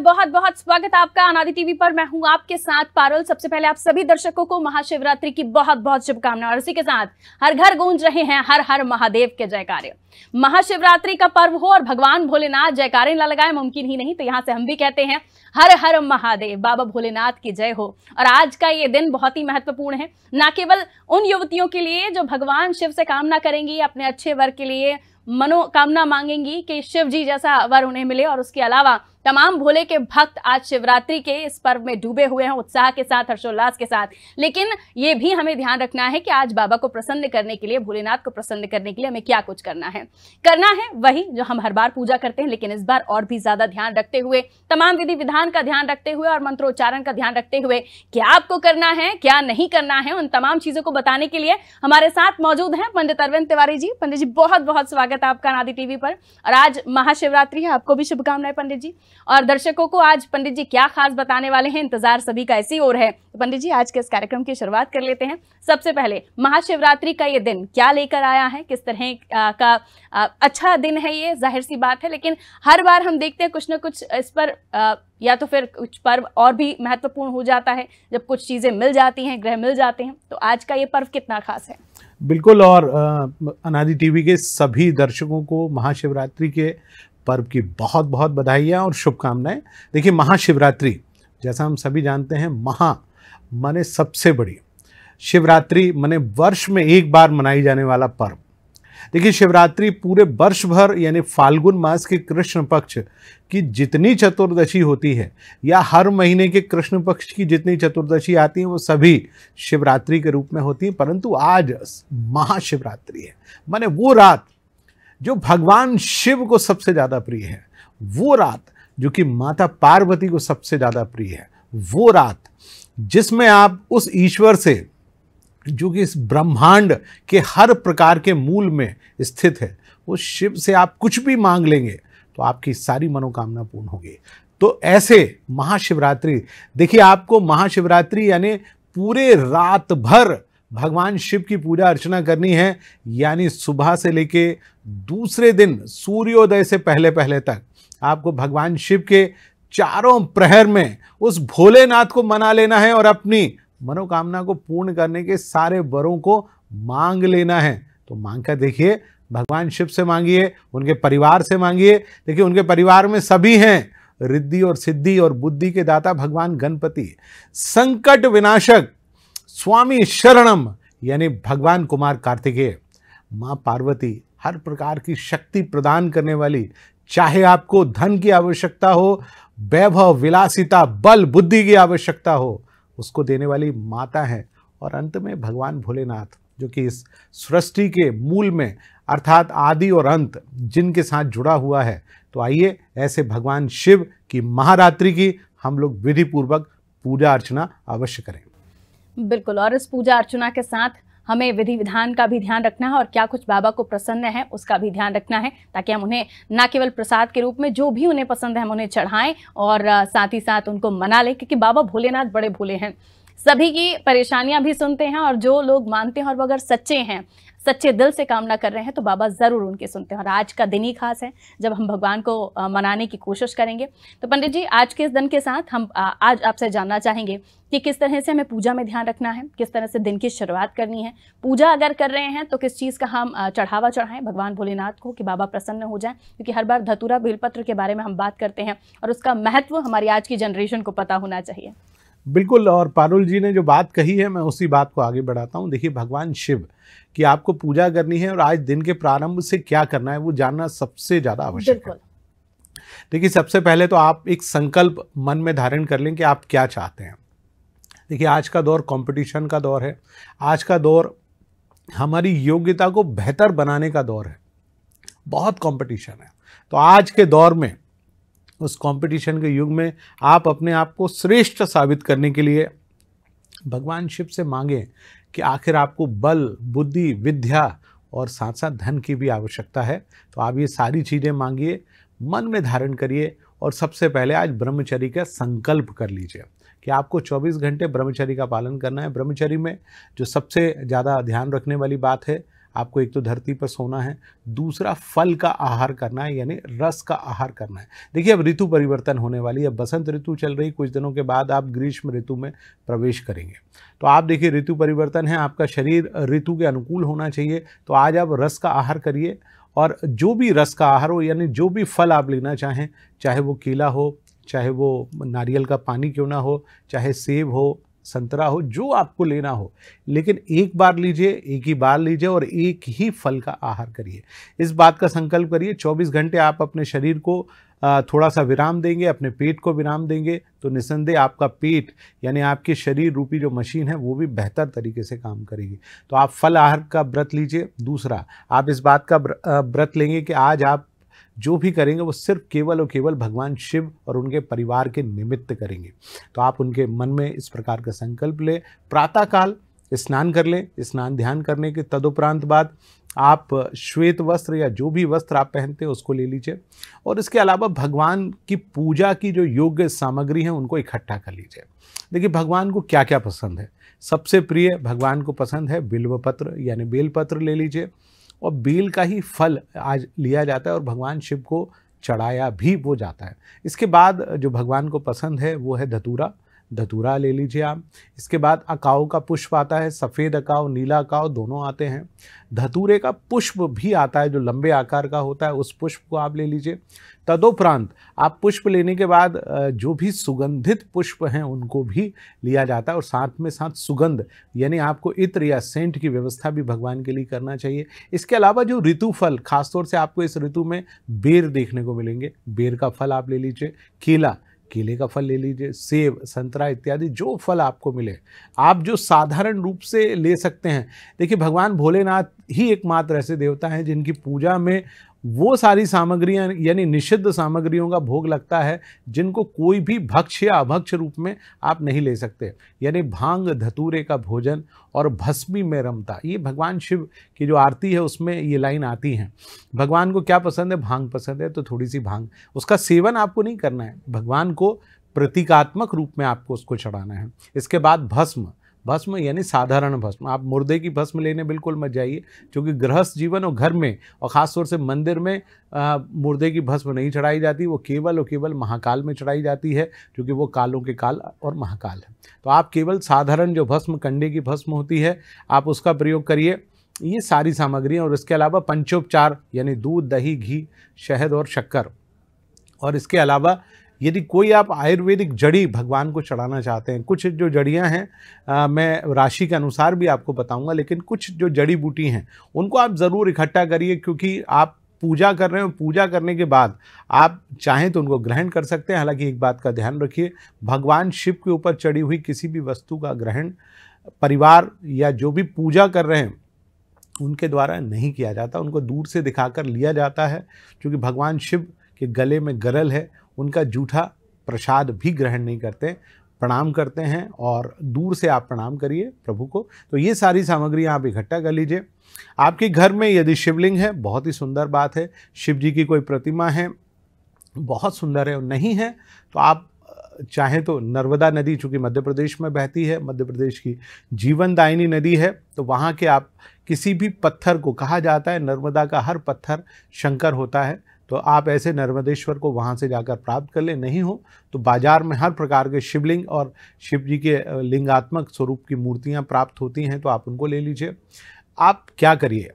बहुत बहुत स्वागत आपका अनादि टीवी पर। मैं हूं आपके साथ पारुल। सबसे पहले आप सभी दर्शकों को महाशिवरात्रि की बहुत बहुत शुभकामनाएं और इसी के साथ हर घर गूंज रहे हैं हर हर महादेव के जयकारे। महाशिवरात्रि का पर्व हो और भगवान भोलेनाथ जयकारे न लगाए मुमकिन ही नहीं, तो यहाँ से हम भी कहते हैं हर हर महादेव, बाबा भोलेनाथ की जय हो। और आज का ये दिन बहुत ही महत्वपूर्ण है, न केवल उन युवतियों के लिए जो भगवान शिव से कामना करेंगी, अपने अच्छे वर के लिए मनोकामना मांगेंगी कि शिव जी जैसा वर उन्हें मिले, और उसके अलावा तमाम भोले के भक्त आज शिवरात्रि के इस पर्व में डूबे हुए हैं उत्साह के साथ, हर्षोल्लास के साथ। लेकिन ये भी हमें ध्यान रखना है कि आज बाबा को प्रसन्न करने के लिए, भोलेनाथ को प्रसन्न करने के लिए हमें क्या कुछ करना है वही जो हम हर बार पूजा करते हैं, लेकिन इस बार और भी ज्यादा ध्यान रखते हुए, तमाम विधि विधान का ध्यान रखते हुए और मंत्रोच्चारण का ध्यान रखते हुए क्या आपको करना है क्या नहीं करना है, उन तमाम चीजों को बताने के लिए हमारे साथ मौजूद हैं पंडित अरविंद तिवारी जी। पंडित जी बहुत बहुत स्वागत है आपका अनादि टीवी पर। और आज महाशिवरात्रि है, आपको भी शुभकामनाएं पंडित जी। और दर्शकों को आज पंडित जी क्या खास बताने वाले हैं, इंतजार सभी का ऐसी ओर है। तो पंडित जी आज के इस कार्यक्रम की शुरुआत कर लेते हैं। सबसे पहले महाशिवरात्रि का ये दिन क्या लेकर आया है, किस तरह का अच्छा दिन है ये, जाहिर सी बात है, लेकिन हर बार हम देखते हैं कुछ ना कुछ इस पर या तो फिर कुछ पर्व और भी महत्वपूर्ण हो जाता है जब कुछ चीजें मिल जाती हैं, ग्रह मिल जाते हैं। तो आज का ये पर्व कितना खास है? बिल्कुल, और अनादि टीवी के सभी दर्शकों को महाशिवरात्रि के पर्व की बहुत बहुत बधाइयाँ और शुभकामनाएं। देखिए, महाशिवरात्रि जैसा हम सभी जानते हैं, महा माने सबसे बड़ी, शिवरात्रि माने वर्ष में एक बार मनाई जाने वाला पर्व। देखिए, शिवरात्रि पूरे वर्ष भर यानी फाल्गुन मास के कृष्ण पक्ष की जितनी चतुर्दशी होती है या हर महीने के कृष्ण पक्ष की जितनी चतुर्दशी आती हैं वो सभी शिवरात्रि के रूप में होती हैं, परंतु आज महाशिवरात्रि है। माने वो रात जो भगवान शिव को सबसे ज़्यादा प्रिय है, वो रात जो कि माता पार्वती को सबसे ज़्यादा प्रिय है, वो रात जिसमें आप उस ईश्वर से जो कि इस ब्रह्मांड के हर प्रकार के मूल में स्थित है, वो शिव से आप कुछ भी मांग लेंगे तो आपकी सारी मनोकामना पूर्ण होगी। तो ऐसे महाशिवरात्रि, देखिए आपको महाशिवरात्रि यानी पूरे रात भर भगवान शिव की पूजा अर्चना करनी है, यानी सुबह से लेके दूसरे दिन सूर्योदय से पहले पहले तक आपको भगवान शिव के चारों प्रहर में उस भोलेनाथ को मना लेना है और अपनी मनोकामना को पूर्ण करने के सारे वरों को मांग लेना है। तो मांग कर देखिए, भगवान शिव से मांगिए, उनके परिवार से मांगिए। देखिए, उनके परिवार में सभी हैं, रिद्धि और सिद्धि और बुद्धि के दाता भगवान गणपति, संकट विनाशक स्वामी शरणम यानी भगवान कुमार कार्तिकेय, माँ पार्वती हर प्रकार की शक्ति प्रदान करने वाली, चाहे आपको धन की आवश्यकता हो, वैभव विलासिता बल बुद्धि की आवश्यकता हो, उसको देने वाली माता है। और अंत में भगवान भोलेनाथ जो कि इस सृष्टि के मूल में अर्थात आदि और अंत जिनके साथ जुड़ा हुआ है। तो आइए ऐसे भगवान शिव की महारात्रि की हम लोग विधि पूर्वक पूजा अर्चना अवश्य करें। बिल्कुल, और इस पूजा अर्चना के साथ हमें विधि विधान का भी ध्यान रखना है और क्या कुछ बाबा को प्रसन्न है उसका भी ध्यान रखना है, ताकि हम उन्हें न केवल प्रसाद के रूप में जो भी उन्हें पसंद है हम उन्हें चढ़ाएं और साथ ही साथ उनको मना लें, क्योंकि बाबा भोलेनाथ बड़े भोले हैं, सभी की परेशानियां भी सुनते हैं। और जो लोग मानते हैं और वो अगर सच्चे हैं, सच्चे दिल से कामना कर रहे हैं, तो बाबा ज़रूर उनके सुनते हैं। और आज का दिन ही खास है जब हम भगवान को मनाने की कोशिश करेंगे। तो पंडित जी आज के इस दिन के साथ हम आज आपसे जानना चाहेंगे कि किस तरह से हमें पूजा में ध्यान रखना है, किस तरह से दिन की शुरुआत करनी है, पूजा अगर कर रहे हैं तो किस चीज़ का हम चढ़ावा चढ़ाएं भगवान भोलेनाथ को कि बाबा प्रसन्न हो जाएं, क्योंकि हर बार धतूरा बेलपत्र के बारे में हम बात करते हैं और उसका महत्व हमारी आज की जनरेशन को पता होना चाहिए। बिल्कुल, और पारुल जी ने जो बात कही है मैं उसी बात को आगे बढ़ाता हूँ। देखिए, भगवान शिव की आपको पूजा करनी है और आज दिन के प्रारंभ से क्या करना है वो जानना सबसे ज़्यादा आवश्यक है। देखिए, सबसे पहले तो आप एक संकल्प मन में धारण कर लें कि आप क्या चाहते हैं। देखिए, आज का दौर कंपटीशन का दौर है, आज का दौर हमारी योग्यता को बेहतर बनाने का दौर है, बहुत कंपटीशन है। तो आज के दौर में, उस कंपटीशन के युग में आप अपने आप को श्रेष्ठ साबित करने के लिए भगवान शिव से मांगें कि आखिर आपको बल बुद्धि विद्या और साथ साथ धन की भी आवश्यकता है। तो आप ये सारी चीज़ें मांगिए, मन में धारण करिए और सबसे पहले आज ब्रह्मचर्य का संकल्प कर लीजिए कि आपको 24 घंटे ब्रह्मचर्य का पालन करना है। ब्रह्मचर्य में जो सबसे ज़्यादा ध्यान रखने वाली बात है, आपको एक तो धरती पर सोना है, दूसरा फल का आहार करना है, यानी रस का आहार करना है। देखिए अब ऋतु परिवर्तन होने वाली है, अब बसंत ऋतु चल रही, कुछ दिनों के बाद आप ग्रीष्म ऋतु में प्रवेश करेंगे। तो आप देखिए ऋतु परिवर्तन है, आपका शरीर ऋतु के अनुकूल होना चाहिए। तो आज आप रस का आहार करिए, और जो भी रस का आहार हो, यानी जो भी फल आप लेना चाहें, चाहे वो केला हो, चाहे वो नारियल का पानी क्यों ना हो, चाहे सेब हो, संतरा हो, जो आपको लेना हो, लेकिन एक बार लीजिए, एक ही बार लीजिए और एक ही फल का आहार करिए। इस बात का संकल्प करिए। 24 घंटे आप अपने शरीर को थोड़ा सा विराम देंगे, अपने पेट को विराम देंगे, तो निस्संदेह आपका पेट यानी आपके शरीर रूपी जो मशीन है वो भी बेहतर तरीके से काम करेगी। तो आप फल आहार का व्रत लीजिए। दूसरा, आप इस बात का व्रत लेंगे कि आज आप जो भी करेंगे वो सिर्फ केवल और केवल भगवान शिव और उनके परिवार के निमित्त करेंगे। तो आप उनके मन में इस प्रकार का संकल्प लें। प्रातःकाल स्नान कर लें। स्नान ध्यान करने के तदुपरांत बाद आप श्वेत वस्त्र या जो भी वस्त्र आप पहनते हैं उसको ले लीजिए, और इसके अलावा भगवान की पूजा की जो योग्य सामग्री है उनको इकट्ठा कर लीजिए। देखिए भगवान को क्या क्या पसंद है। सबसे प्रिय भगवान को पसंद है बिल्व पत्र, यानी बेलपत्र ले लीजिए, और बेल का ही फल आज लिया जाता है और भगवान शिव को चढ़ाया भी वो जाता है। इसके बाद जो भगवान को पसंद है वो है धतूरा। धतूरा ले लीजिए आप। इसके बाद अकाओ का पुष्प आता है, सफ़ेद अकाओ, नीला अकाओ दोनों आते हैं। धतूरे का पुष्प भी आता है जो लंबे आकार का होता है, उस पुष्प को आप ले लीजिए। तदुपरांत आप पुष्प लेने के बाद जो भी सुगंधित पुष्प हैं उनको भी लिया जाता है, और साथ में साथ सुगंध यानी आपको इत्र या सेंट की व्यवस्था भी भगवान के लिए करना चाहिए। इसके अलावा जो ऋतु फल, खासतौर से आपको इस ऋतु में बेर देखने को मिलेंगे, बेर का फल आप ले लीजिए। केला, केले का फल ले लीजिए। सेब, संतरा इत्यादि जो फल आपको मिले, आप जो साधारण रूप से ले सकते हैं। देखिए भगवान भोलेनाथ ही एकमात्र ऐसे देवता हैं जिनकी पूजा में वो सारी सामग्रियां यानी निषिद्ध सामग्रियों का भोग लगता है जिनको कोई भी भक्ष या अभक्ष रूप में आप नहीं ले सकते, यानी भांग धतूरे का भोजन और भस्मी में रमता। ये भगवान शिव की जो आरती है उसमें ये लाइन आती हैं। भगवान को क्या पसंद है? भांग पसंद है, तो थोड़ी सी भांग, उसका सेवन आपको नहीं करना है, भगवान को प्रतीकात्मक रूप में आपको उसको चढ़ाना है। इसके बाद भस्म, भस्म यानी साधारण भस्म। आप मुर्दे की भस्म लेने बिल्कुल मत जाइए, क्योंकि गृहस्थ जीवन और घर में और ख़ासतौर से मंदिर में मुर्दे की भस्म नहीं चढ़ाई जाती, वो केवल और केवल महाकाल में चढ़ाई जाती है, क्योंकि वो कालों के काल और महाकाल है। तो आप केवल साधारण जो भस्म, कंडे की भस्म होती है, आप उसका प्रयोग करिए। ये सारी सामग्रियाँ, और इसके अलावा पंचोपचार यानी दूध, दही, घी, शहद और शक्कर, और इसके अलावा यदि कोई आप आयुर्वेदिक जड़ी भगवान को चढ़ाना चाहते हैं, कुछ जो जड़ियां हैं मैं राशि के अनुसार भी आपको बताऊंगा, लेकिन कुछ जो जड़ी बूटी हैं उनको आप ज़रूर इकट्ठा करिए, क्योंकि आप पूजा कर रहे हो, पूजा करने के बाद आप चाहें तो उनको ग्रहण कर सकते हैं। हालांकि एक बात का ध्यान रखिए, भगवान शिव के ऊपर चढ़ी हुई किसी भी वस्तु का ग्रहण परिवार या जो भी पूजा कर रहे हैं उनके द्वारा नहीं किया जाता, उनको दूर से दिखाकर लिया जाता है, क्योंकि भगवान शिव के गले में गरल है, उनका जूठा प्रसाद भी ग्रहण नहीं करते, प्रणाम करते हैं, और दूर से आप प्रणाम करिए प्रभु को। तो ये सारी सामग्रियाँ आप इकट्ठा कर लीजिए। आपके घर में यदि शिवलिंग है, बहुत ही सुंदर बात है, शिव जी की कोई प्रतिमा है, बहुत सुंदर है, और नहीं है तो आप चाहें तो नर्मदा नदी, चूँकि मध्य प्रदेश में बहती है, मध्य प्रदेश की जीवनदायिनी नदी है, तो वहाँ के आप किसी भी पत्थर को, कहा जाता है नर्मदा का हर पत्थर शंकर होता है, तो आप ऐसे नर्मदेश्वर को वहाँ से जाकर प्राप्त कर लें। नहीं हो तो बाजार में हर प्रकार के शिवलिंग और शिव जी के लिंगात्मक स्वरूप की मूर्तियाँ प्राप्त होती हैं, तो आप उनको ले लीजिए। आप क्या करिए,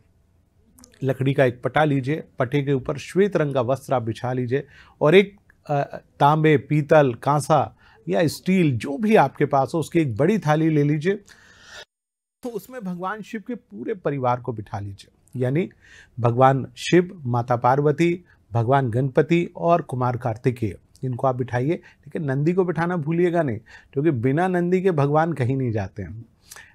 लकड़ी का एक पटा लीजिए, पटे के ऊपर श्वेत रंग का वस्त्र आप बिछा लीजिए, और एक तांबे, पीतल, कांसा या स्टील जो भी आपके पास हो उसकी एक बड़ी थाली ले लीजिए, तो उसमें भगवान शिव के पूरे परिवार को बिठा लीजिए, यानी भगवान शिव, माता पार्वती, भगवान गणपति और कुमार कार्तिकेय, इनको आप बिठाइए। लेकिन नंदी को बिठाना भूलिएगा नहीं, क्योंकि बिना नंदी के भगवान कहीं नहीं जाते हैं,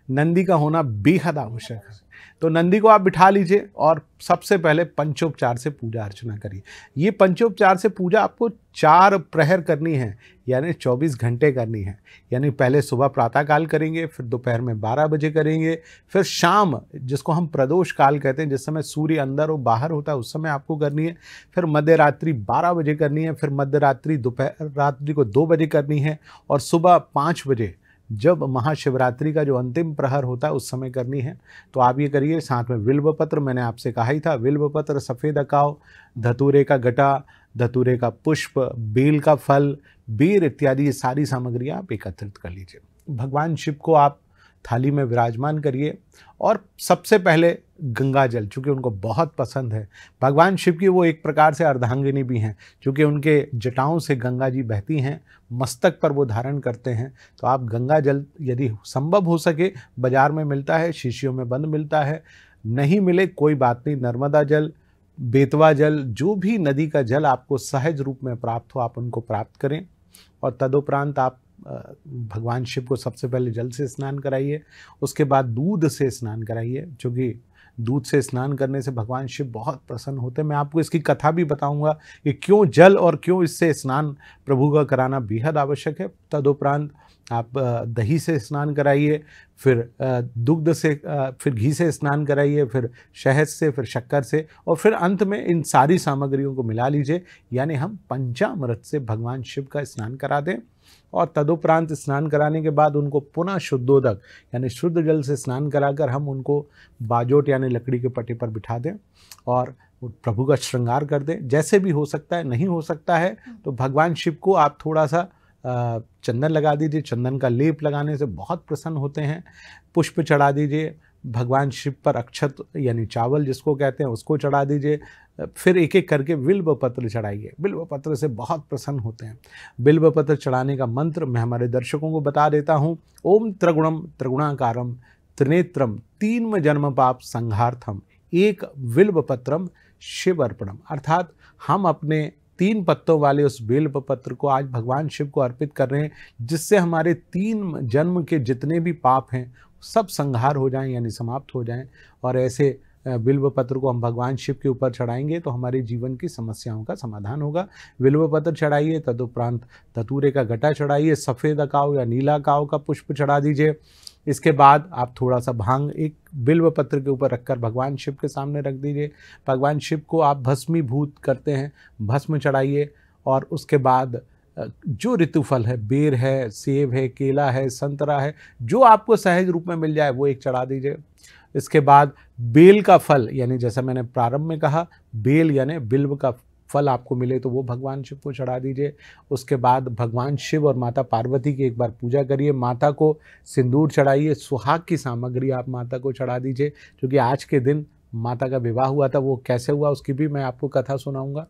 नंदी का होना बेहद आवश्यक है। तो नंदी को आप बिठा लीजिए, और सबसे पहले पंचोपचार से पूजा अर्चना करिए। ये पंचोपचार से पूजा आपको 4 प्रहर करनी है, यानी 24 घंटे करनी है। यानी पहले सुबह प्रातःकाल करेंगे, फिर दोपहर में 12 बजे करेंगे, फिर शाम जिसको हम प्रदोष काल कहते हैं, जिस समय सूर्य अंदर और बाहर होता है, उस समय आपको करनी है, फिर मध्य रात्रि 12 बजे करनी है, फिर मध्य रात्रि दोपहर रात्रि को 2 बजे करनी है, और सुबह 5 बजे जब महाशिवरात्रि का जो अंतिम प्रहर होता है उस समय करनी है। तो आप ये करिए, साथ में बिल्व पत्र, मैंने आपसे कहा ही था, बिल्व पत्र, सफ़ेद अकाव, धतूरे का गटा, धतूरे का पुष्प, बेल का फल, बेर इत्यादि, ये सारी सामग्रियाँ आप एकत्रित कर लीजिए। भगवान शिव को आप थाली में विराजमान करिए और सबसे पहले गंगा जल, चूँकि उनको बहुत पसंद है, भगवान शिव की वो एक प्रकार से अर्धांगिनी भी हैं, चूँकि उनके जटाओं से गंगा जी बहती हैं, मस्तक पर वो धारण करते हैं। तो आप गंगा जल यदि संभव हो सके, बाज़ार में मिलता है, शीशियों में बंद मिलता है, नहीं मिले कोई बात नहीं, नर्मदा जल, बेतवा जल, जो भी नदी का जल आपको सहज रूप में प्राप्त हो आप उनको प्राप्त करें। और तदुपरांत आप भगवान शिव को सबसे पहले जल से स्नान कराइए, उसके बाद दूध से स्नान कराइए, क्योंकि दूध से स्नान करने से भगवान शिव बहुत प्रसन्न होते हैं। मैं आपको इसकी कथा भी बताऊंगा कि क्यों जल और क्यों इससे स्नान प्रभु का कराना बेहद आवश्यक है। तदुपरांत आप दही से स्नान कराइए, फिर दुग्ध से, फिर घी से स्नान कराइए, फिर शहद से, फिर शक्कर से, और फिर अंत में इन सारी सामग्रियों को मिला लीजिए, यानी हम पंचामृत से भगवान शिव का स्नान करा दें। और तदुपरांत स्नान कराने के बाद उनको पुनः शुद्धोदक यानी शुद्ध जल से स्नान कराकर हम उनको बाजोट यानी लकड़ी के पट्टे पर बिठा दें और प्रभु का श्रृंगार कर दें। जैसे भी हो सकता है, नहीं हो सकता है तो भगवान शिव को आप थोड़ा सा चंदन लगा दीजिए, चंदन का लेप लगाने से बहुत प्रसन्न होते हैं। पुष्प चढ़ा दीजिए, भगवान शिव पर अक्षत यानी चावल जिसको कहते हैं उसको चढ़ा दीजिए, फिर एक एक करके बिल्व पत्र चढ़ाइए। बिल्व पत्र से बहुत प्रसन्न होते हैं। बिल्व पत्र चढ़ाने का मंत्र मैं हमारे दर्शकों को बता देता हूँ। ओम त्रिगुणम त्रिगुणाकारम त्रिनेत्रम तीन जन्म पाप संहार्थम एक बिल्व पत्रम शिव अर्पणम, अर्थात हम अपने 3 पत्तों वाले उस बिल्व पत्र को आज भगवान शिव को अर्पित कर रहे हैं, जिससे हमारे 3 जन्म के जितने भी पाप हैं सब संहार हो जाएं यानी समाप्त हो जाएं। और ऐसे बिल्व पत्र को हम भगवान शिव के ऊपर चढ़ाएंगे तो हमारे जीवन की समस्याओं का समाधान होगा। बिल्व पत्र चढ़ाइए, तदुपरांत धतूरे का गटा चढ़ाइए, सफ़ेद अकाव या नीला अकाव का पुष्प चढ़ा दीजिए। इसके बाद आप थोड़ा सा भांग एक बिल्व पत्र के ऊपर रखकर भगवान शिव के सामने रख दीजिए। भगवान शिव को आप भस्मीभूत करते हैं, भस्म चढ़ाइए। और उसके बाद जो ऋतुफल है, बेर है, सेब है, केला है, संतरा है, जो आपको सहज रूप में मिल जाए वो एक चढ़ा दीजिए। इसके बाद बेल का फल, यानी जैसा मैंने प्रारंभ में कहा, बेल यानी बिल्व का फल आपको मिले तो वो भगवान शिव को चढ़ा दीजिए। उसके बाद भगवान शिव और माता पार्वती की एक बार पूजा करिए, माता को सिंदूर चढ़ाइए, सुहाग की सामग्री आप माता को चढ़ा दीजिए, क्योंकि आज के दिन माता का विवाह हुआ था, वो कैसे हुआ उसकी भी मैं आपको कथा सुनाऊंगा,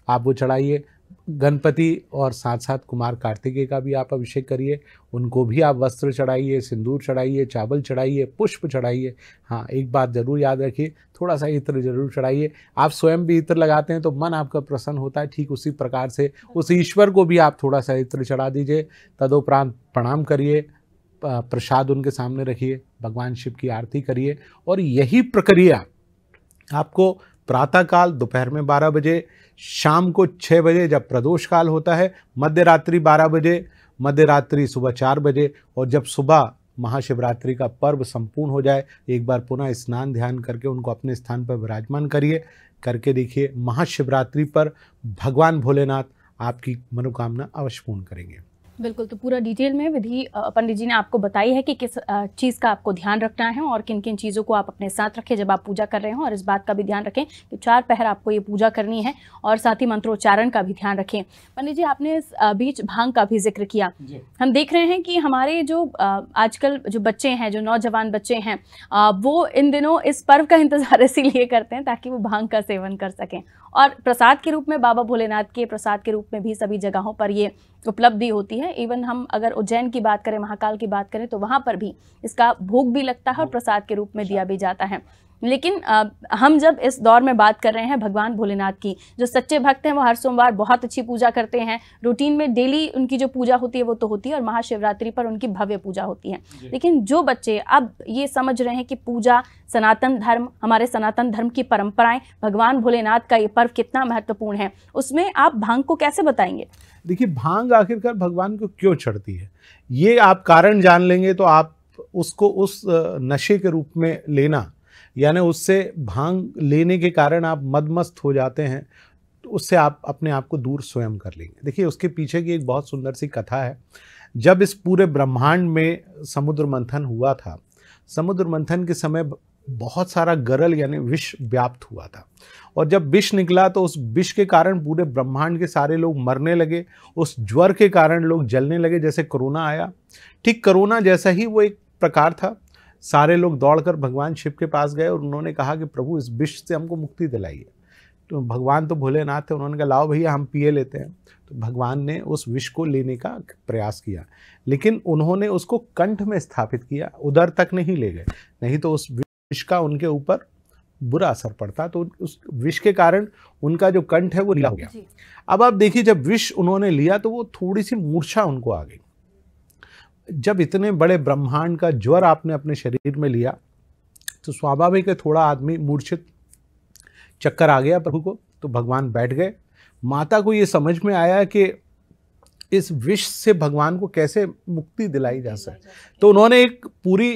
आप वो चढ़ाइए। गणपति और साथ साथ कुमार कार्तिकेय का भी आप अभिषेक करिए, उनको भी आप वस्त्र चढ़ाइए, सिंदूर चढ़ाइए, चावल चढ़ाइए, पुष्प चढ़ाइए। हाँ, एक बात ज़रूर याद रखिए, थोड़ा सा इत्र जरूर चढ़ाइए। आप स्वयं भी इत्र लगाते हैं तो मन आपका प्रसन्न होता है, ठीक उसी प्रकार से उस ईश्वर को भी आप थोड़ा सा इत्र चढ़ा दीजिए। तदुपरांत प्रणाम करिए, प्रसाद उनके सामने रखिए, भगवान शिव की आरती करिए। और यही प्रक्रिया आपको प्रातःकाल दोपहर में 12 बजे, शाम को 6 बजे जब प्रदोष काल होता है, मध्य रात्रि 12 बजे, मध्य रात्रि सुबह 4 बजे, और जब सुबह महाशिवरात्रि का पर्व संपूर्ण हो जाए एक बार पुनः स्नान ध्यान करके उनको अपने स्थान पर विराजमान करिए। करके देखिए, महाशिवरात्रि पर भगवान भोलेनाथ आपकी मनोकामना अवश्य पूर्ण करेंगे। बिल्कुल, तो पूरा डिटेल में विधि पंडित जी ने आपको बताई है कि किस चीज़ का आपको ध्यान रखना है और किन किन चीज़ों को आप अपने साथ रखें जब आप पूजा कर रहे हो। और इस बात का भी ध्यान रखें कि 4 पहर आपको ये पूजा करनी है और साथ ही मंत्रोच्चारण का भी ध्यान रखें। पंडित जी, आपने इस बीच भांग का भी जिक्र किया। हम देख रहे हैं कि हमारे जो आजकल जो बच्चे हैं, जो नौजवान बच्चे हैं, वो इन दिनों इस पर्व का इंतज़ार इसीलिए करते हैं ताकि वो भांग का सेवन कर सकें। और प्रसाद के रूप में, बाबा भोलेनाथ के प्रसाद के रूप में भी सभी जगहों पर ये उपलब्धि होती है। इवन हम अगर उज्जैन की बात करें, महाकाल की बात करें, तो वहाँ पर भी इसका भोग भी लगता है और प्रसाद के रूप में दिया भी जाता है। लेकिन हम जब इस दौर में बात कर रहे हैं भगवान भोलेनाथ की, जो सच्चे भक्त हैं वो हर सोमवार बहुत अच्छी पूजा करते हैं, रूटीन में डेली उनकी जो पूजा होती है वो तो होती है, और महाशिवरात्रि पर उनकी भव्य पूजा होती है। लेकिन जो बच्चे अब ये समझ रहे हैं कि पूजा, सनातन धर्म, हमारे सनातन धर्म की परंपराएं, भगवान भोलेनाथ का ये पर्व कितना महत्वपूर्ण है, उसमें आप भांग को कैसे बताएंगे? देखिए, भांग आखिरकार भगवान को क्यों चढ़ती है, ये आप कारण जान लेंगे तो आप उसको उस नशे के रूप में लेना, यानी उससे भांग लेने के कारण आप मदमस्त हो जाते हैं, तो उससे आप अपने आप को दूर स्वयं कर लेंगे। देखिए, उसके पीछे की एक बहुत सुंदर सी कथा है। जब इस पूरे ब्रह्मांड में समुद्र मंथन हुआ था, समुद्र मंथन के समय बहुत सारा गरल यानी विष व्याप्त हुआ था, और जब विष निकला तो उस विष के कारण पूरे ब्रह्मांड के सारे लोग मरने लगे। उस ज्वर के कारण लोग जलने लगे। जैसे कोरोना आया, ठीक कोरोना जैसा ही वो एक प्रकार था। सारे लोग दौड़कर भगवान शिव के पास गए और उन्होंने कहा कि प्रभु, इस विष से हमको मुक्ति दिलाइए। तो भगवान तो भोलेनाथ थे, उन्होंने कहा लाओ भैया हम पिए लेते हैं। तो भगवान ने उस विष को लेने का प्रयास किया, लेकिन उन्होंने उसको कंठ में स्थापित किया, उदर तक नहीं ले गए, नहीं तो उस विष का उनके ऊपर बुरा असर पड़ता। तो उस विष के कारण उनका जो कंठ है वो नीला हो गया। अब आप देखिए, जब विष उन्होंने लिया तो वो थोड़ी सी मूर्छा उनको आ गई। जब इतने बड़े ब्रह्मांड का ज्वर आपने अपने शरीर में लिया तो स्वाभाविक है थोड़ा आदमी मूर्छित, चक्कर आ गया प्रभु को। तो भगवान बैठ गए। माता को ये समझ में आया कि इस विष से भगवान को कैसे मुक्ति दिलाई जा सके। तो उन्होंने एक पूरी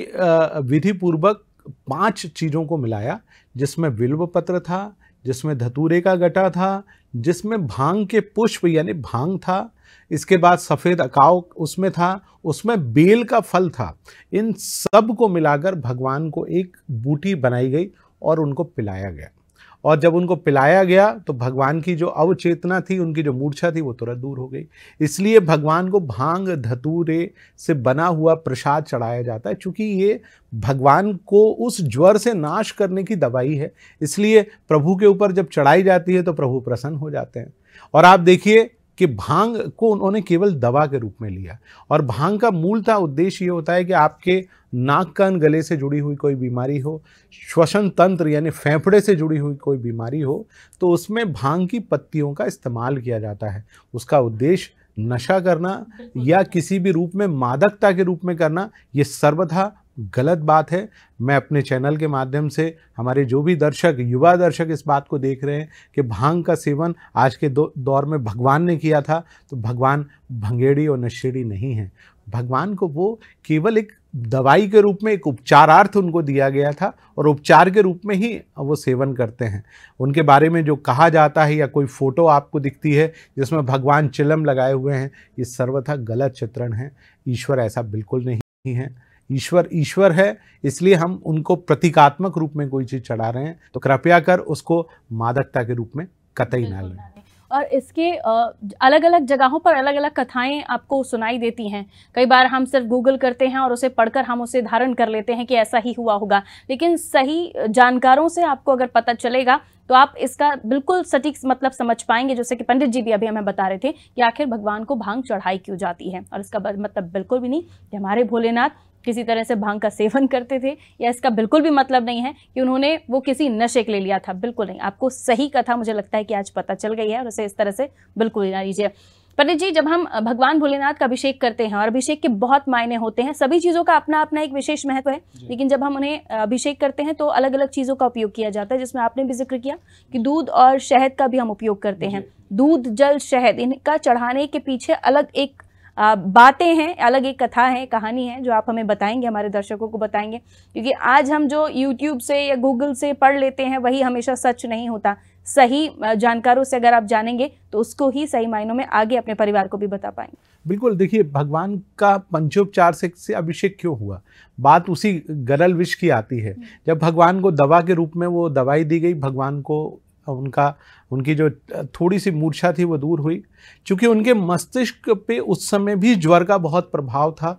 विधि पूर्वक 5 चीज़ों को मिलाया, जिसमें बिल्व पत्र था, जिसमें धतूरे का गटा था, जिसमें भांग के पुष्प यानी भांग था, इसके बाद सफ़ेद अकाव उसमें था, उसमें बेल का फल था। इन सब को मिलाकर भगवान को एक बूटी बनाई गई और उनको पिलाया गया। और जब उनको पिलाया गया तो भगवान की जो अवचेतना थी, उनकी जो मूर्छा थी, वो तुरंत दूर हो गई। इसलिए भगवान को भांग धतूरे से बना हुआ प्रसाद चढ़ाया जाता है, क्योंकि ये भगवान को उस ज्वर से नाश करने की दवाई है। इसलिए प्रभु के ऊपर जब चढ़ाई जाती है तो प्रभु प्रसन्न हो जाते हैं। और आप देखिए कि भांग को उन्होंने केवल दवा के रूप में लिया, और भांग का मूलतः उद्देश्य ये होता है कि आपके नाक कान गले से जुड़ी हुई कोई बीमारी हो, श्वसन तंत्र यानी फेफड़े से जुड़ी हुई कोई बीमारी हो, तो उसमें भांग की पत्तियों का इस्तेमाल किया जाता है। उसका उद्देश्य नशा करना या किसी भी रूप में मादकता के रूप में करना, ये सर्वथा गलत बात है। मैं अपने चैनल के माध्यम से हमारे जो भी दर्शक, युवा दर्शक इस बात को देख रहे हैं कि भांग का सेवन आज के दौर में भगवान ने किया था, तो भगवान भंगेड़ी और नशेड़ी नहीं है। भगवान को वो केवल एक दवाई के रूप में, एक उपचारार्थ उनको दिया गया था, और उपचार के रूप में ही वो सेवन करते हैं। उनके बारे में जो कहा जाता है या कोई फोटो आपको दिखती है जिसमें भगवान चिलम लगाए हुए हैं, ये सर्वथा गलत चित्रण है। ईश्वर ऐसा बिल्कुल नहीं है। ईश्वर है, इसलिए हम उनको प्रतीकात्मक रूप में कोई चीज़ चढ़ा रहे हैं, तो कृपया कर उसको मादकता के रूप में कतई ना लें। और इसके अलग अलग जगहों पर अलग अलग कथाएं आपको सुनाई देती हैं। कई बार हम सिर्फ गूगल करते हैं और उसे पढ़कर हम उसे धारण कर लेते हैं कि ऐसा ही हुआ होगा, लेकिन सही जानकारों से आपको अगर पता चलेगा तो आप इसका बिल्कुल सटीक मतलब समझ पाएंगे। जैसे कि पंडित जी भी अभी हमें बता रहे थे कि आखिर भगवान को भांग चढ़ाई क्यों जाती है, और इसका मतलब बिल्कुल भी नहीं कि हमारे भोलेनाथ किसी तरह से भांग का सेवन करते थे, या इसका बिल्कुल भी मतलब नहीं है कि उन्होंने वो किसी नशे के लिए लिया था। बिल्कुल नहीं। आपको सही कथा मुझे लगता है कि आज पता चल गई है, और उसे इस तरह से बिल्कुल ना लीजिए। पंडित जी, जब हम भगवान भोलेनाथ का अभिषेक करते हैं, और अभिषेक के बहुत मायने होते हैं, सभी चीज़ों का अपना अपना एक विशेष महत्व है, लेकिन जब हम उन्हें अभिषेक करते हैं तो अलग अलग चीज़ों का उपयोग किया जाता है, जिसमें आपने भी जिक्र किया कि दूध और शहद का भी हम उपयोग करते हैं। दूध, जल, शहद, इनका चढ़ाने के पीछे अलग एक बातें हैं, अलग एक कथा है, कहानी है, जो आप हमें बताएंगे, हमारे दर्शकों को बताएंगे। क्योंकि आज हम जो YouTube से या गूगल से पढ़ लेते हैं वही हमेशा सच नहीं होता। सही जानकारों से अगर आप जानेंगे तो उसको ही सही मायनों में आगे अपने परिवार को भी बता पाएंगे। बिल्कुल। देखिए, भगवान का पंचोपचार से अभिषेक क्यों हुआ, बात उसी गरल विष की आती है। जब भगवान को दवा के रूप में वो दवाई दी गई, भगवान को उनकी जो थोड़ी सी मूर्छा थी वो दूर हुई, क्योंकि उनके मस्तिष्क पे उस समय भी ज्वर का बहुत प्रभाव था।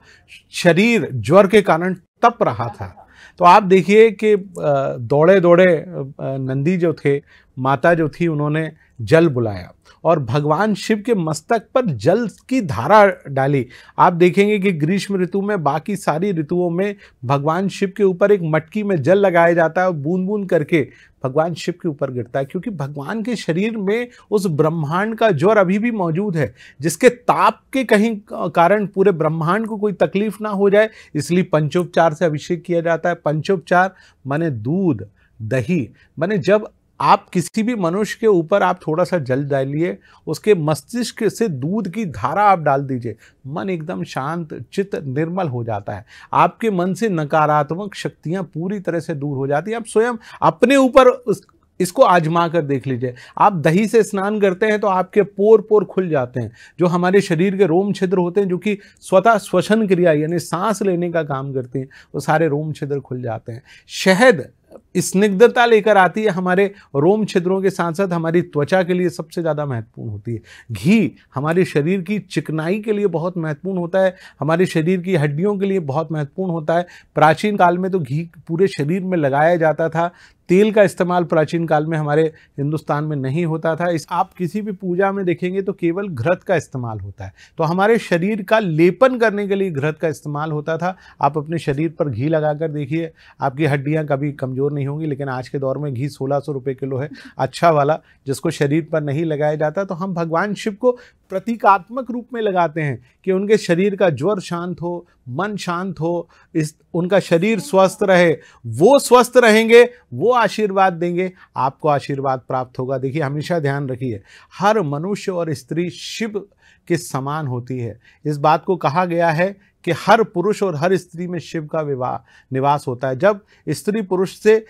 शरीर ज्वर के कारण तप रहा था। तो आप देखिए कि दौड़े दौड़े नंदी जो थे, माता जो थी, उन्होंने जल बुलाया और भगवान शिव के मस्तक पर जल की धारा डाली। आप देखेंगे कि ग्रीष्म ऋतु में, बाकी सारी ऋतुओं में भगवान शिव के ऊपर एक मटकी में जल लगाया जाता है और बूंद बूंद करके भगवान शिव के ऊपर गिरता है, क्योंकि भगवान के शरीर में उस ब्रह्मांड का ज्वर अभी भी मौजूद है, जिसके ताप के कहीं कारण पूरे ब्रह्मांड को कोई तकलीफ ना हो जाए, इसलिए पंचोपचार से अभिषेक किया जाता है। पंचोपचार माने दूध, दही, माने जब आप किसी भी मनुष्य के ऊपर आप थोड़ा सा जल डालिए, उसके मस्तिष्क से दूध की धारा आप डाल दीजिए, मन एकदम शांत, चित्त निर्मल हो जाता है। आपके मन से नकारात्मक शक्तियां पूरी तरह से दूर हो जाती हैं। आप स्वयं अपने ऊपर इसको आजमा कर देख लीजिए। आप दही से स्नान करते हैं तो आपके पोर पोर खुल जाते हैं। जो हमारे शरीर के रोम छिद्र होते हैं, जो कि स्वतः श्वसन क्रिया यानी सांस लेने का काम करते हैं, वो सारे रोम छिद्र खुल जाते हैं। शहद स्निग्धता लेकर आती है हमारे रोम छिद्रों के साथ साथ हमारी त्वचा के लिए सबसे ज़्यादा महत्वपूर्ण होती है। घी हमारे शरीर की चिकनाई के लिए बहुत महत्वपूर्ण होता है, हमारे शरीर की हड्डियों के लिए बहुत महत्वपूर्ण होता है। प्राचीन काल में तो घी पूरे शरीर में लगाया जाता था। तेल का इस्तेमाल प्राचीन काल में हमारे हिंदुस्तान में नहीं होता था। आप किसी भी पूजा में देखेंगे तो केवल घृत का इस्तेमाल होता है। तो हमारे शरीर का लेपन करने के लिए घृत का इस्तेमाल होता था। आप अपने शरीर पर घी लगाकर देखिए, आपकी हड्डियां कभी कमज़ोर नहीं होंगी। लेकिन आज के दौर में घी 1600 रुपये किलो है, अच्छा वाला, जिसको शरीर पर नहीं लगाया जाता। तो हम भगवान शिव को प्रतीकात्मक रूप में लगाते हैं कि उनके शरीर का ज्वर शांत हो, मन शांत हो, उनका शरीर स्वस्थ रहे। वो स्वस्थ रहेंगे, वो आशीर्वाद देंगे, आपको आशीर्वाद प्राप्त होगा। देखिए, हमेशा ध्यान रखिए, हर मनुष्य और स्त्री शिव के समान होती है। इस बात को कहा गया है कि हर पुरुष और हर स्त्री में शिव का निवास होता है। जब स्त्री पुरुष से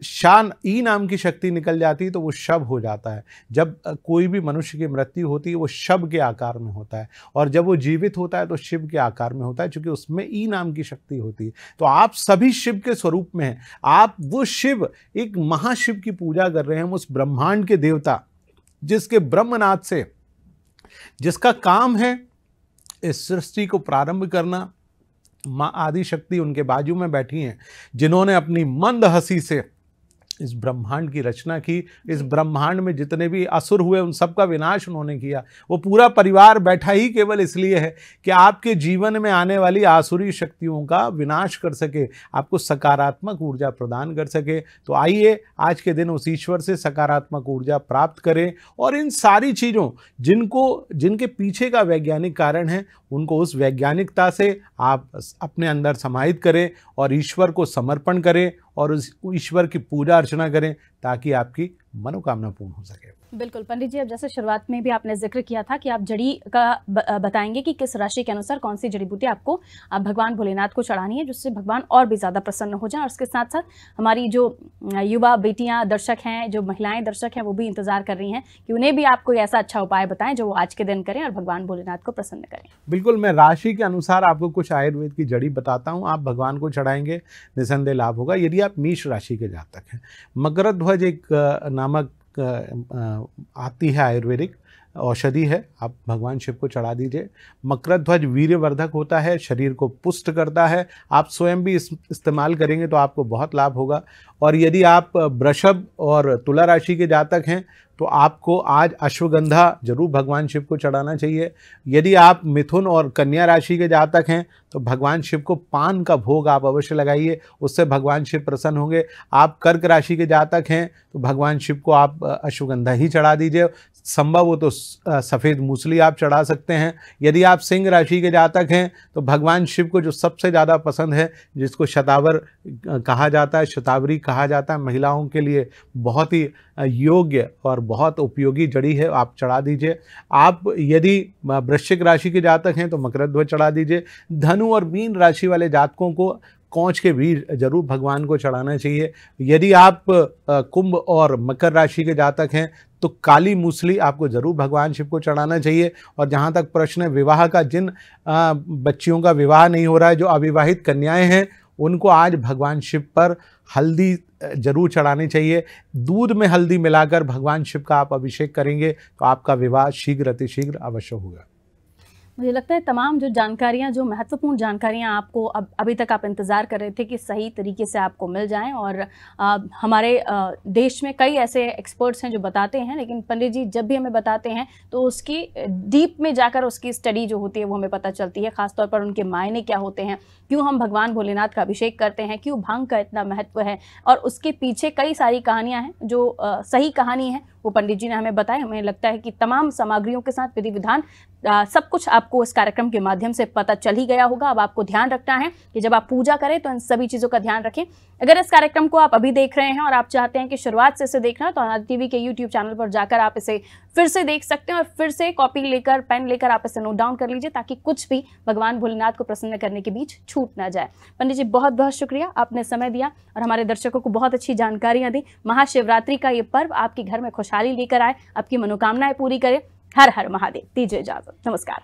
शान ई नाम की शक्ति निकल जाती है तो वो शव हो जाता है। जब कोई भी मनुष्य की मृत्यु होती है वो शव के आकार में होता है, और जब वो जीवित होता है तो शिव के आकार में होता है, क्योंकि उसमें ई नाम की शक्ति होती है। तो आप सभी शिव के स्वरूप में हैं। आप वो शिव, एक महाशिव की पूजा कर रहे हैं, उस ब्रह्मांड के देवता जिसके ब्रह्मनाथ से, जिसका काम है इस सृष्टि को प्रारंभ करना। माँ आदि शक्ति उनके बाजू में बैठी हैं, जिन्होंने अपनी मंद हंसी से इस ब्रह्मांड की रचना की। इस ब्रह्मांड में जितने भी असुर हुए उन सब का विनाश उन्होंने किया। वो पूरा परिवार बैठा ही केवल इसलिए है कि आपके जीवन में आने वाली आसुरी शक्तियों का विनाश कर सके, आपको सकारात्मक ऊर्जा प्रदान कर सके। तो आइए आज के दिन उस ईश्वर से सकारात्मक ऊर्जा प्राप्त करें, और इन सारी चीज़ों जिनके पीछे का वैज्ञानिक कारण है, उनको उस वैज्ञानिकता से आप अपने अंदर समाहित करें और ईश्वर को समर्पण करें और उस ईश्वर की पूजा अर्चना करें, ताकि आपकी मनोकामना पूर्ण हो सके। बिल्कुल पंडित जी, अब जैसे शुरुआत में भी आपने जिक्र किया था कि आप जड़ी का बताएंगे कि किस राशि के अनुसार कौन सी जड़ी बूटी आपको भगवान भोलेनाथ को चढ़ानी है, जिससे भगवान और भी ज़्यादा प्रसन्न हो जाए। और उसके साथ साथ हमारी जो युवा बेटियां दर्शक हैं, जो महिलाएं दर्शक हैं, वो भी इंतजार कर रही हैं कि उन्हें भी आप कोई ऐसा अच्छा उपाय बताएं जो वो आज के दिन करें और भगवान भोलेनाथ को प्रसन्न करें। बिल्कुल, मैं राशि के अनुसार आपको कुछ आयुर्वेद की जड़ी बताता हूँ। आप भगवान को चढ़ाएंगे, निसंदेह लाभ होगा। यदि आप मेष राशि के जातक हैं, मकरध्वज एक नामक आती है आयुर्वेदिक औषधि है, आप भगवान शिव को चढ़ा दीजिए। मकरध्वज वीर्यवर्धक होता है, शरीर को पुष्ट करता है। आप स्वयं भी इस्तेमाल करेंगे तो आपको बहुत लाभ होगा। और यदि आप वृषभ और तुला राशि के जातक हैं तो आपको आज अश्वगंधा जरूर भगवान शिव को चढ़ाना चाहिए। यदि आप मिथुन और कन्या राशि के जातक हैं तो भगवान शिव को पान का भोग आप अवश्य लगाइए, उससे भगवान शिव प्रसन्न होंगे। आप कर्क राशि के जातक हैं तो भगवान शिव को आप अश्वगंधा ही चढ़ा दीजिए। संभव हो तो सफ़ेद मूसली आप चढ़ा सकते हैं। यदि आप सिंह राशि के जातक हैं तो भगवान शिव को जो सबसे ज़्यादा पसंद है, जिसको शतावर कहा जाता है, शतावरी कहा जाता है, महिलाओं के लिए बहुत ही योग्य और बहुत उपयोगी जड़ी है, आप चढ़ा दीजिए। आप यदि वृश्चिक राशि के जातक हैं तो मकरध्वज चढ़ा दीजिए। धनु और मीन राशि वाले जातकों को कौंच के बीज जरूर भगवान को चढ़ाना चाहिए। यदि आप कुंभ और मकर राशि के जातक हैं तो काली मूसली आपको जरूर भगवान शिव को चढ़ाना चाहिए। और जहाँ तक प्रश्न है विवाह का, जिन बच्चियों का विवाह नहीं हो रहा है, जो अविवाहित कन्याएं हैं, उनको आज भगवान शिव पर हल्दी जरूर चढ़ानी चाहिए। दूध में हल्दी मिलाकर भगवान शिव का आप अभिषेक करेंगे तो आपका विवाह शीघ्र अतिशीघ्र अवश्य होगा। मुझे लगता है तमाम जो जानकारियां, जो महत्वपूर्ण जानकारियां आपको अभी तक आप इंतज़ार कर रहे थे कि सही तरीके से आपको मिल जाएं। और हमारे देश में कई ऐसे एक्सपर्ट्स हैं जो बताते हैं, लेकिन पंडित जी जब भी हमें बताते हैं तो उसकी डीप में जाकर उसकी स्टडी जो होती है वो हमें पता चलती है। ख़ासतौर पर उनके मायने क्या होते हैं, क्यों हम भगवान भोलेनाथ का अभिषेक करते हैं, क्यों भांग का इतना महत्व है, और उसके पीछे कई सारी कहानियाँ हैं। जो सही कहानी है वो पंडित जी ने हमें बताया। हमें लगता है कि तमाम सामग्रियों के साथ विधि विधान सब कुछ आपको इस कार्यक्रम के माध्यम से पता चल ही गया होगा। अब आपको ध्यान रखना है कि जब आप पूजा करें तो इन सभी चीज़ों का ध्यान रखें। अगर इस कार्यक्रम को आप अभी देख रहे हैं और आप चाहते हैं कि शुरुआत से इसे देखना, तो अनादि टीवी के यूट्यूब चैनल पर जाकर आप इसे फिर से देख सकते हैं और फिर से कॉपी लेकर, पेन लेकर आप इसे नोट डाउन कर लीजिए, ताकि कुछ भी भगवान भोलेनाथ को प्रसन्न करने के बीच छूट ना जाए। पंडित जी, बहुत बहुत शुक्रिया, आपने समय दिया और हमारे दर्शकों को बहुत अच्छी जानकारियां दी। महाशिवरात्रि का ये पर्व आपके घर में खुशहाली लेकर आए, आपकी मनोकामनाएं पूरी करे। हर हर महादेव। दीजिए इजाजत, नमस्कार।